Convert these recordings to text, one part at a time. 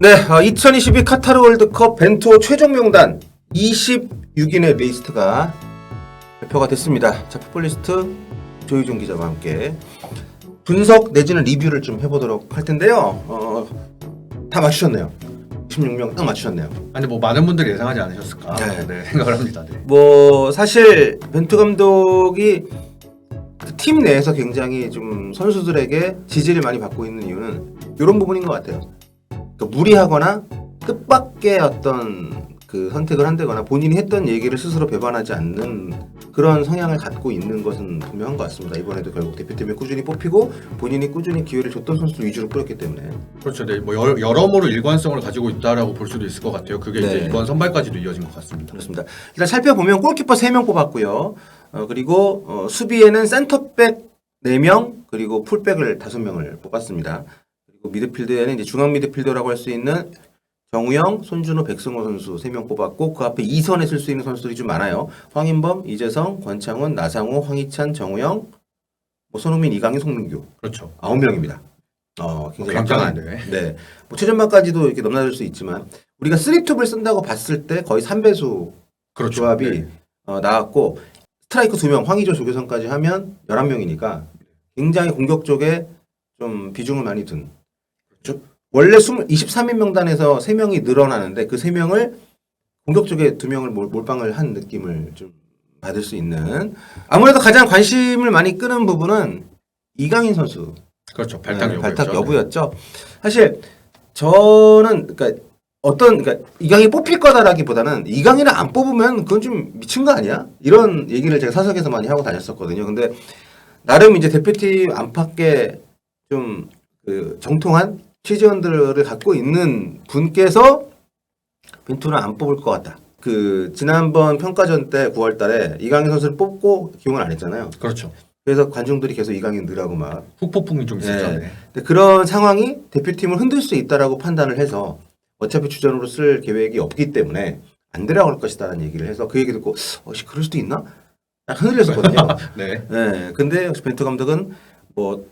네, 2022 카타르 월드컵 벤투 최종 명단 26인의 리스트가 발표가 됐습니다. 자, 풋볼리스트 조유준 기자와 함께 분석 내지는 리뷰를 좀 해보도록 할 텐데요. 다 맞추셨네요. 26명 딱 맞추셨네요. 아니 뭐 많은 분들이 예상하지 않으셨을까 네. 생각을 합니다. 네. 뭐 사실 벤투 감독이 그 팀 내에서 굉장히 좀 선수들에게 지지를 많이 받고 있는 이유는 이런 부분인 것 같아요. 그러니까 무리하거나 뜻밖의 어떤 그 선택을 한다거나 본인이 했던 얘기를 스스로 배반하지 않는 그런 성향을 갖고 있는 것은 분명한 것 같습니다. 이번에도 결국 대표팀에 꾸준히 뽑히고 본인이 꾸준히 기회를 줬던 선수들 위주로 뿌렸기 때문에. 그렇죠. 네. 뭐 여러모로 일관성을 가지고 있다라고 볼 수도 있을 것 같아요. 그게 네. 이제 이번 선발까지도 이어진 것 같습니다. 그렇습니다. 일단 살펴보면 골키퍼 3명 뽑았고요. 그리고 수비에는 센터백 4명 그리고 풀백을 5명을 뽑았습니다. 그리고 미드필드에는 이제 중앙 미드필더라고 할 수 있는 정우영, 손준호, 백승호 선수 3명 뽑았고 그 앞에 2선에 쓸 수 있는 선수들이 좀 많아요. 황인범, 이재성, 권창훈, 나상호, 황희찬, 정우영, 뭐 손흥민, 이강인, 송민규. 그렇죠. 9명입니다. 굉장히 막강한. 굉장한데. 네. 뭐 최전방까지도 이렇게 넘나들 수 있지만 우리가 3톱을 쓴다고 봤을 때 거의 3배수 그렇죠. 조합이 네. 나왔고 스트라이크 2명, 황의조, 조규성까지 하면 11명이니까 굉장히 공격 쪽에 좀 비중을 많이 둔. 원래 23인 명단에서 3명이 늘어나는데 그 3명을 공격 쪽에 2명을 몰빵을 한 느낌을 좀 받을 수 있는. 아무래도 가장 관심을 많이 끄는 부분은 이강인 선수. 그렇죠. 발탁 여부였죠. 발탁 여부였죠. 사실 저는 그러니까 이강인이 뽑힐 거다라기보다는 이강인을 안 뽑으면 그건 좀 미친 거 아니야? 이런 얘기를 제가 사석에서 많이 하고 다녔었거든요. 근데 나름 이제 대표팀 안팎에 좀 그 정통한 취재원들을 갖고 있는 분께서 벤투는 안 뽑을 것 같다. 그 지난번 평가전 때 9월달에 이강인 선수를 뽑고 기용을 안 했잖아요. 그렇죠. 그래서 관중들이 계속 이강인 넣으라고 막. 후폭풍이 좀 있었죠. 네. 네. 근데 그런 상황이 대표팀을 흔들 수 있다라고 판단을 해서 어차피 주전으로 쓸 계획이 없기 때문에 안 들어갈 것이다라는 얘기를 해서 그 얘기 듣고 그럴 수도 있나? 약간 흔들렸었거든요. 네. 네. 근데 역시 벤투 감독은 뭐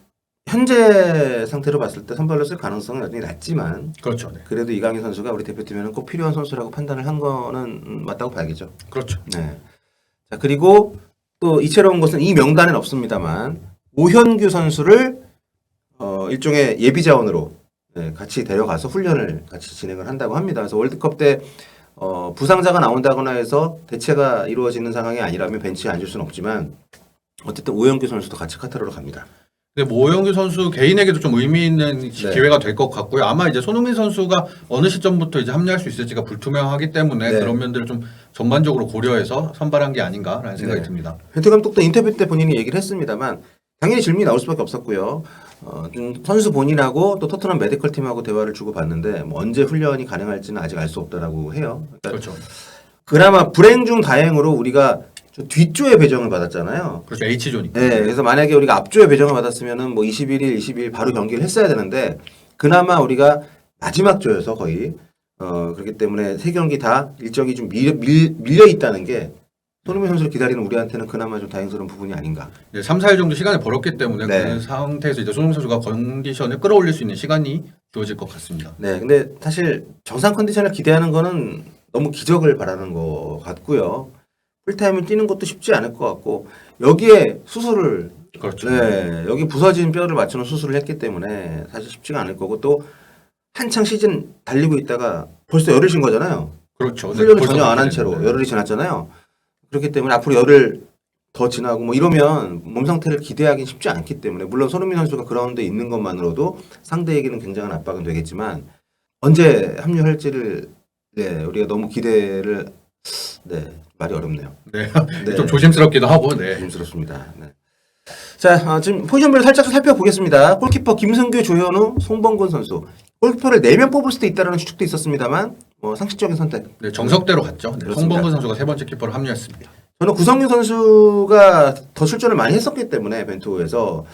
현재 상태로 봤을 때 선발로 쓸 가능성은 여전히 낮지만 그렇죠. 네. 그래도 이강인 선수가 우리 대표팀에는 꼭 필요한 선수라고 판단을 한 거는 맞다고 봐야겠죠. 그렇죠. 네. 자, 그리고 또 이채로운 것은 이 명단엔 없습니다만 오현규 선수를 일종의 예비 자원으로 같이 데려가서 훈련을 같이 진행을 한다고 합니다. 그래서 월드컵 때 부상자가 나온다거나 해서 대체가 이루어지는 상황이 아니라면 벤치에 앉을 수는 없지만 어쨌든 오현규 선수도 같이 카타르로 갑니다. 근데 오영규 선수 개인에게도 좀 의미 있는 기회가 될 것 같고요. 아마 이제 손흥민 선수가 어느 시점부터 이제 합류할 수 있을지가 불투명하기 때문에 네. 그런 면들을 좀 전반적으로 고려해서 선발한 게 아닌가라는 생각이 듭니다. 벤투 감독도 인터뷰 때 본인이 얘기를 했습니다만 당연히 질문이 나올 수밖에 없었고요. 선수 본인하고 또 토트넘 메디컬 팀하고 대화를 주고받는데 뭐 언제 훈련이 가능할지는 아직 알 수 없다라고 해요. 그러니까 그렇죠. 그나마 불행 중 다행으로 우리가 저 뒷조에 배정을 받았잖아요. 그렇죠. H조니까. 네, 그래서 만약에 우리가 앞조에 배정을 받았으면은 뭐 21일, 22일 바로 경기를 했어야 되는데 그나마 우리가 마지막 조여서 거의 그렇기 때문에 세 경기 다 일정이 좀 밀려 있다는 게 손흥민 선수를 기다리는 우리한테는 그나마 좀 다행스러운 부분이 아닌가. 이제 3, 4일 정도 시간을 벌었기 때문에 네. 그 상태에서 이제 손흥민 선수가 컨디션을 끌어올릴 수 있는 시간이 주어질 것 같습니다. 네, 근데 사실 정상 컨디션을 기대하는 거는 너무 기적을 바라는 것 같고요. 풀타임을 뛰는 것도 쉽지 않을 것 같고 여기에 수술을 그렇죠. 네, 여기 부서진 뼈를 맞추는 수술을 했기 때문에 사실 쉽지가 않을 거고 또 한창 시즌 달리고 있다가 벌써 열을 쉰 거잖아요. 그렇죠. 훈련을 벌써 전혀 안 한 그렇게 채로 됐는데. 열흘이 지났잖아요. 그렇기 때문에 앞으로 열흘 더 지나고 뭐 이러면 몸 상태를 기대하기 쉽지 않기 때문에 물론 손흥민 선수가 그라운드에 있는 것만으로도 상대에게는 굉장한 압박은 되겠지만 언제 합류할지를 우리가 너무 기대를 말이 어렵네요. 네. 네. 좀 조심스럽기도 하고. 네. 조심스럽습니다. 네. 자, 지금 포지션별로 살짝 살펴보겠습니다. 골키퍼 김승규, 조현우, 송범근 선수. 골키퍼를 4명 뽑을 수도 있다는 추측도 있었습니다만 상식적인 선택. 네, 정석대로 갔죠. 네, 그렇습니다. 송범근 선수가 세 번째 키퍼로 합류했습니다. 저는 구성윤 선수가 더 출전을 많이 했었기 때문에 벤투에서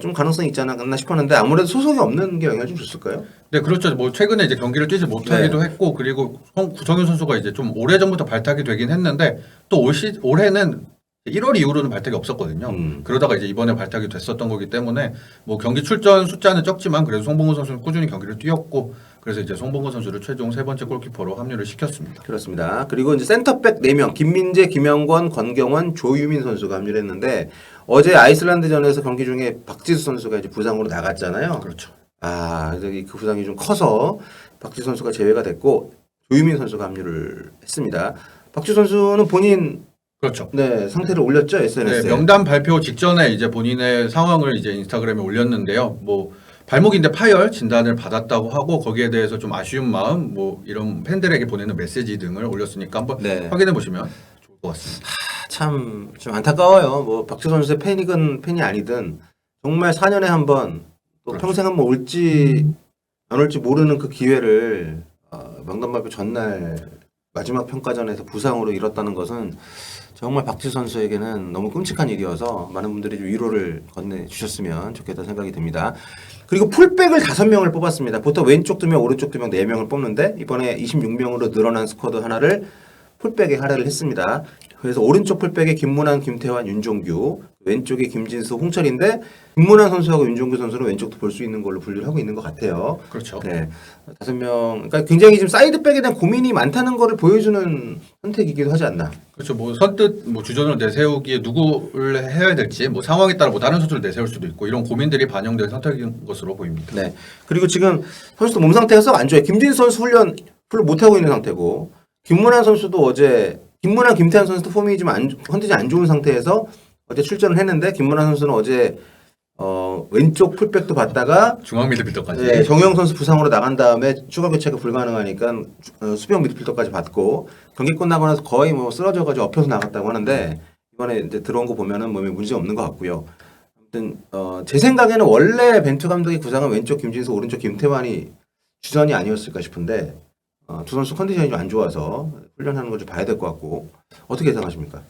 좀 가능성이 있지 않았나 싶었는데 아무래도 소속이 없는 게 영향을 좀 줬을까요? 네, 그렇죠. 뭐 최근에 이제 경기를 뛰지 못하기도 했고 그리고 구성윤 선수가 이제 좀 오래 전부터 발탁이 되긴 했는데 또 올해는 1월 이후로는 발탁이 없었거든요. 음. 그러다가 이제 이번에 발탁이 됐었던 거기 때문에 뭐 경기 출전 숫자는 적지만 그래도 송봉근 선수는 꾸준히 경기를 뛰었고 그래서 이제 송봉근 선수를 최종 세 번째 골키퍼로 합류를 시켰습니다. 그렇습니다. 그리고 이제 센터백 4명 김민재, 김영권, 권경원, 조유민 선수가 합류를 했는데 어제 아이슬란드전에서 경기 중에 박지수 선수가 이제 부상으로 나갔잖아요. 그렇죠. 그래서 그 부상이 좀 커서 박지수 선수가 제외가 됐고 조유민 선수가 합류를 했습니다. 박지수 선수는 본인 그렇죠. 상태를 올렸죠 SNS에. 네, 명단 발표 직전에 이제 본인의 상황을 이제 인스타그램에 올렸는데요. 뭐 발목인대 파열 진단을 받았다고 하고 거기에 대해서 좀 아쉬운 마음, 뭐 이런 팬들에게 보내는 메시지 등을 올렸으니까 한번 확인해 보시면 좋을 것 같습니다. 참 좀 안타까워요. 뭐 박지수 선수의 팬이든 팬이 아니든 정말 4년에 한 번 또 그렇죠. 평생 한 번 올지 안 올지 모르는 그 기회를 명단 발표 전날 마지막 평가전에서 부상으로 잃었다는 것은 정말 박지수 선수에게는 너무 끔찍한 일이어서 많은 분들이 좀 위로를 건네주셨으면 좋겠다는 생각이 듭니다. 그리고 풀백을 5명을 뽑았습니다. 보통 왼쪽 2명, 오른쪽 2명, 4명을 뽑는데 이번에 26명으로 늘어난 스쿼드 하나를 풀백에 할애를 했습니다. 그래서 오른쪽 풀백에 김문환, 김태환, 윤종규, 왼쪽에 김진수, 홍철인데 김문환 선수하고 윤종규 선수는 왼쪽도 볼 수 있는 걸로 분류를 하고 있는 것 같아요. 그렇죠. 네, 5명. 그러니까 굉장히 지금 사이드백에 대한 고민이 많다는 거를 보여주는 선택이기도 하지 않나. 그렇죠. 뭐 선뜻 뭐 주전을 내세우기에 누구를 해야 될지 뭐 상황에 따라 뭐 다른 선수를 내세울 수도 있고 이런 고민들이 반영된 선택인 것으로 보입니다. 네. 그리고 지금 선수도 몸 상태가 썩 안 좋아요. 김진수 선수 훈련 별로 못 하고 있는 상태고 김문환 선수도 어제 김문환, 김태환 선수도 폼이 좀 컨디션이 안 좋은 상태에서 어제 출전을 했는데 김문환 선수는 어제 왼쪽 풀백도 받다가 중앙 미드필더까지. 네, 정우영 선수 부상으로 나간 다음에 추가 교체가 불가능하니까 수비형 미드필더까지 받고 경기 끝나고 나서 거의 뭐 쓰러져가지고 엎혀서 나갔다고 하는데 이번에 이제 들어온 거 보면은 몸에 문제 없는 것 같고요. 아무튼 제 생각에는 원래 벤투 감독이 구상은 왼쪽 김진수, 오른쪽 김태환이 주전이 아니었을까 싶은데 두 선수 컨디션이 좀 안 좋아서 훈련하는 걸 좀 봐야 될 것 같고 어떻게 예상하십니까?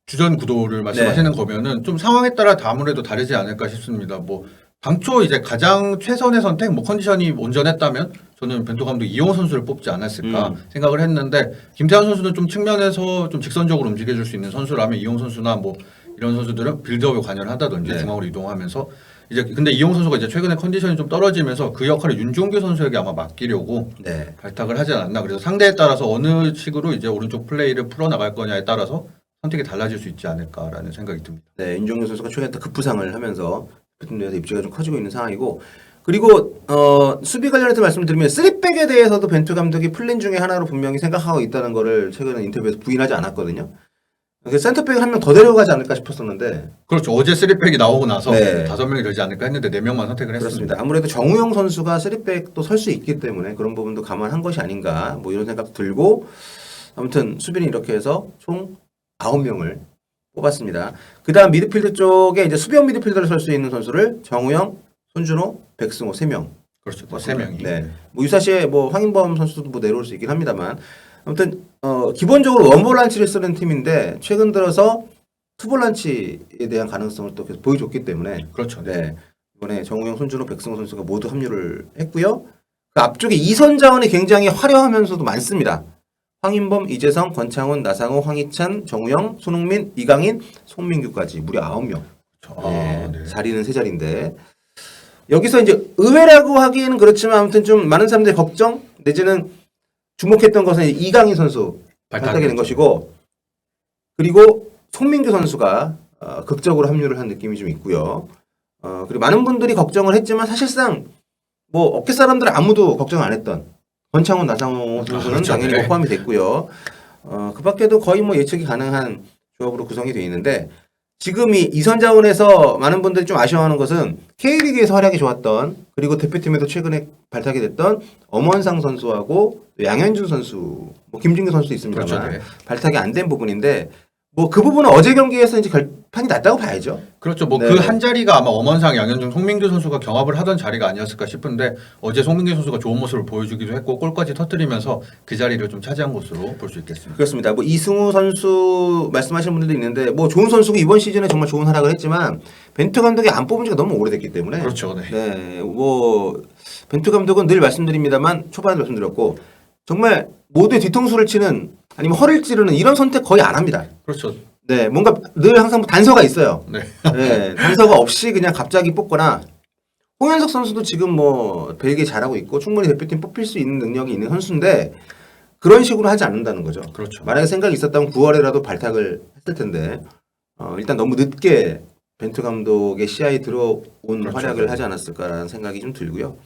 주전 구도를 말씀하시는 거면은 좀 상황에 따라 아무래도 다르지 않을까 싶습니다. 뭐 당초 이제 가장 최선의 선택, 뭐 컨디션이 온전했다면 저는 벤투 감독 이용호 선수를 뽑지 않았을까 생각을 했는데 김태환 선수는 좀 측면에서 좀 직선적으로 움직여줄 수 있는 선수라면 이용호 선수나 뭐 이런 선수들은 빌드업에 관여를 한다든지 중앙으로 이동하면서 이제 근데 이용호 선수가 이제 최근에 컨디션이 좀 떨어지면서 그 역할을 윤종규 선수에게 아마 맡기려고 발탁을 하지 않았나. 그래서 상대에 따라서 어느 식으로 이제 오른쪽 플레이를 풀어 나갈 거냐에 따라서 선택이 달라질 수 있지 않을까라는 생각이 듭니다. 네, 윤종규 선수가 최근에 또 급부상을 하면서 대표팀에서 입지가 좀 커지고 있는 상황이고 그리고 수비 관련해서 말씀드리면 3백에 대해서도 벤투 감독이 플랜 중에 하나로 분명히 생각하고 있다는 거를 최근에 인터뷰에서 부인하지 않았거든요. 그래서 센터백을 한 명 더 데려가지 않을까 싶었었는데 그렇죠. 어제 3백이 나오고 나서 5명이 되지 않을까 했는데 4명만 선택을 했습니다. 그렇습니다. 아무래도 정우영 선수가 3백도 설 수 있기 때문에 그런 부분도 감안한 것이 아닌가 뭐 이런 생각 들고 아무튼 수비는 이렇게 해서 총 9명을 뽑았습니다. 그 다음 미드필드 쪽에 이제 수비형 미드필더를 설 수 있는 선수를 정우영, 손준호, 백승호 3명. 그렇죠. 3명이. 네. 뭐 유사시에 뭐 황인범 선수도 뭐 내려올 수 있긴 합니다만 아무튼 기본적으로 원볼란치를 쓰는 팀인데 최근 들어서 투볼란치에 대한 가능성을 또 계속 보여줬기 때문에 그렇죠. 네. 이번에 정우영, 손준호, 백승호 선수가 모두 합류를 했고요. 그 앞쪽에 이선 자원이 굉장히 화려하면서도 많습니다. 황인범, 이재성, 권창훈, 나상호, 황희찬, 정우영, 손흥민, 이강인, 송민규까지 무려 9명. 자리는 3자리인데 여기서 이제 의외라고 하기에는 그렇지만 아무튼 좀 많은 사람들이 걱정 내지는 주목했던 것은 이강인 선수 발탁이 된 것이고 그리고 송민규 선수가 극적으로 합류를 한 느낌이 좀 있고요. 그리고 많은 분들이 걱정을 했지만 사실상 뭐 업계 사람들 아무도 걱정 안 했던 권창훈, 나상호 선수는 그렇죠. 당연히 포함이 됐고요. 그 밖에도 거의 뭐 예측이 가능한 조합으로 구성이 되어 있는데 지금 이 이선 자원에서 많은 분들이 좀 아쉬워하는 것은 K리그에서 활약이 좋았던 그리고 대표팀에도 최근에 발탁이 됐던 엄원상 선수하고 양현준 선수, 뭐 김진규 선수도 있습니다만 그렇죠. 발탁이 안 된 부분인데 뭐 그 부분은 어제 경기에서 이제 결판이 났다고 봐야죠. 그렇죠. 뭐 그 한 자리가 아마 엄원상, 양현종, 송민규 선수가 경합을 하던 자리가 아니었을까 싶은데 어제 송민규 선수가 좋은 모습을 보여주기도 했고 골까지 터뜨리면서 그 자리를 좀 차지한 것으로 볼 수 있겠습니다. 그렇습니다. 뭐 이승우 선수 말씀하시는 분들도 있는데 뭐 좋은 선수고 이번 시즌에 정말 좋은 활약을 했지만 벤투 감독이 안 뽑은 지가 너무 오래됐기 때문에 그렇죠. 네, 뭐 벤투 감독은 늘 말씀드립니다만 초반에 말씀드렸고 정말 모두의 뒤통수를 치는 아니면 허를 찌르는 이런 선택 거의 안 합니다. 그렇죠. 네, 뭔가 늘 항상 단서가 있어요. 네. 네, 단서가 없이 그냥 갑자기 뽑거나 홍현석 선수도 지금 뭐 되게 잘하고 있고 충분히 대표팀 뽑힐 수 있는 능력이 있는 선수인데 그런 식으로 하지 않는다는 거죠. 그렇죠. 만약에 생각이 있었다면 9월에라도 발탁을 했을 텐데 일단 너무 늦게 벤투 감독의 시야에 들어온 그렇죠. 활약을 하지 않았을까라는 생각이 좀 들고요.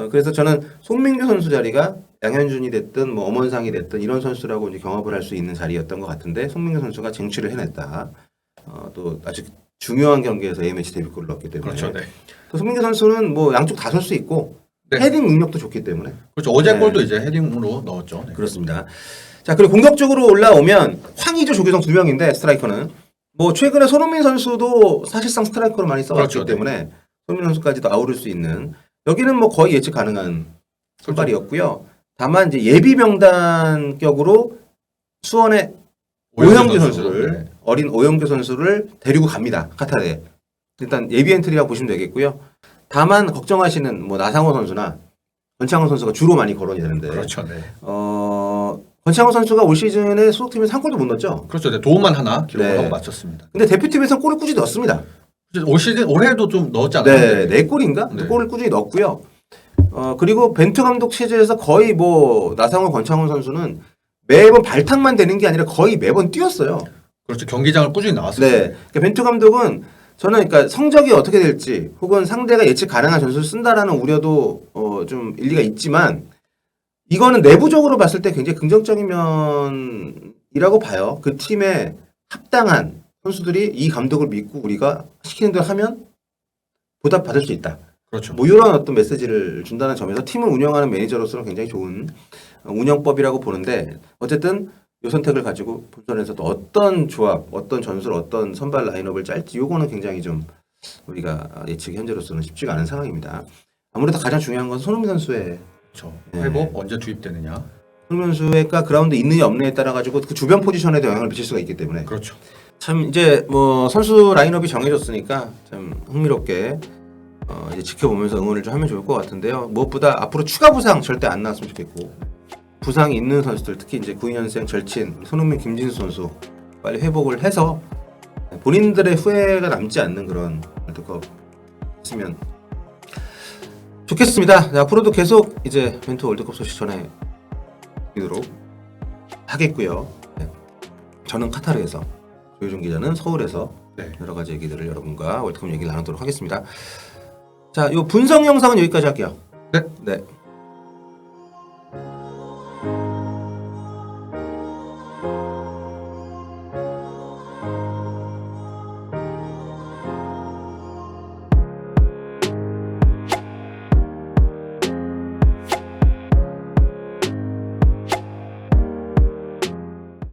그래서 저는 송민규 선수 자리가 양현준이 됐든 뭐 엄원상이 됐든 이런 선수라고 이제 경합을 할 수 있는 자리였던 것 같은데 송민규 선수가 쟁취를 해냈다. 또 아주 중요한 경기에서 A매치 데뷔골을 넣었기 때문에 그렇죠. 네. 또 송민규 선수는 뭐 양쪽 다 설 수 있고 네. 헤딩 능력도 좋기 때문에 그렇죠. 어제 네. 골도 이제 헤딩으로 넣었죠. 네. 그렇습니다. 자 그리고 공격적으로 올라오면 황의조, 조규성 두 명인데 스트라이커는 뭐 최근에 손흥민 선수도 사실상 스트라이커로 많이 써왔기 그렇죠. 때문에 손흥민 선수까지도 아우를 수 있는 여기는 뭐 거의 예측 가능한 선발이었고요. 다만 이제 예비 명단격으로 수원의 오영규 선수를 네. 어린 오영규 선수를 데리고 갑니다. 카타르에. 일단 예비 엔트리라고 보시면 되겠고요. 다만 걱정하시는 뭐 나상호 선수나 권창훈 선수가 주로 많이 거론이 되는데 그렇죠. 네. 권창훈 선수가 올 시즌에 소속팀에서 한 골도 못 넣었죠. 그렇죠. 네. 도움만 하나 기록을 네. 하고 마쳤습니다. 근데 대표팀에서 골을 꾸준히 넣었습니다. 올 시즌 올해도 좀 넣었지 않나요? 네, 네 골인가? 네. 골을 꾸준히 넣었고요. 그리고 벤투 감독 체제에서 거의 뭐 나상호, 권창훈 선수는 매번 발탁만 되는 게 아니라 거의 매번 뛰었어요. 그렇죠. 경기장을 꾸준히 나왔어요. 네, 그러니까 벤투 감독은 저는 그러니까 성적이 어떻게 될지 혹은 상대가 예측 가능한 전술을 쓴다라는 우려도 좀 일리가 있지만 이거는 내부적으로 봤을 때 굉장히 긍정적인 면이라고 봐요. 그 팀에 합당한 선수들이 이 감독을 믿고 우리가 시키는 대로 하면 보답 받을 수 있다. 그렇죠. 뭐 이런 어떤 메시지를 준다는 점에서 팀을 운영하는 매니저로서는 굉장히 좋은 운영법이라고 보는데 어쨌든 이 선택을 가지고 본선에서 또 어떤 조합, 어떤 전술, 어떤 선발 라인업을 짤지 요거는 굉장히 좀 우리가 예측이 현재로서는 쉽지가 않은 상황입니다. 아무래도 가장 중요한 건 손흥민 선수의 그렇죠. 네. 회복 언제 투입되느냐. 손흥민 선수가 그라운드 있느냐 없느냐에 따라 가지고 그 주변 포지션에도 영향을 미칠 수가 있기 때문에 그렇죠. 참 이제 뭐 선수 라인업이 정해졌으니까 참 흥미롭게 이제 지켜보면서 응원을 좀 하면 좋을 것 같은데요. 무엇보다 앞으로 추가 부상 절대 안 나왔으면 좋겠고 부상이 있는 선수들 특히 이제 92년생 절친 손흥민, 김진수 선수 빨리 회복을 해서 본인들의 후회가 남지 않는 그런 월드컵 했으면 좋겠습니다. 네, 앞으로도 계속 이제 벤투 월드컵 소식 전해드리도록 하겠고요. 네. 저는 카타르에서 조효준 기자는 서울에서 네. 여러 가지 얘기들을 여러분과 월드컵 얘기를 나누도록 하겠습니다. 자, 이 분석 영상은 여기까지 할게요. 네. 네.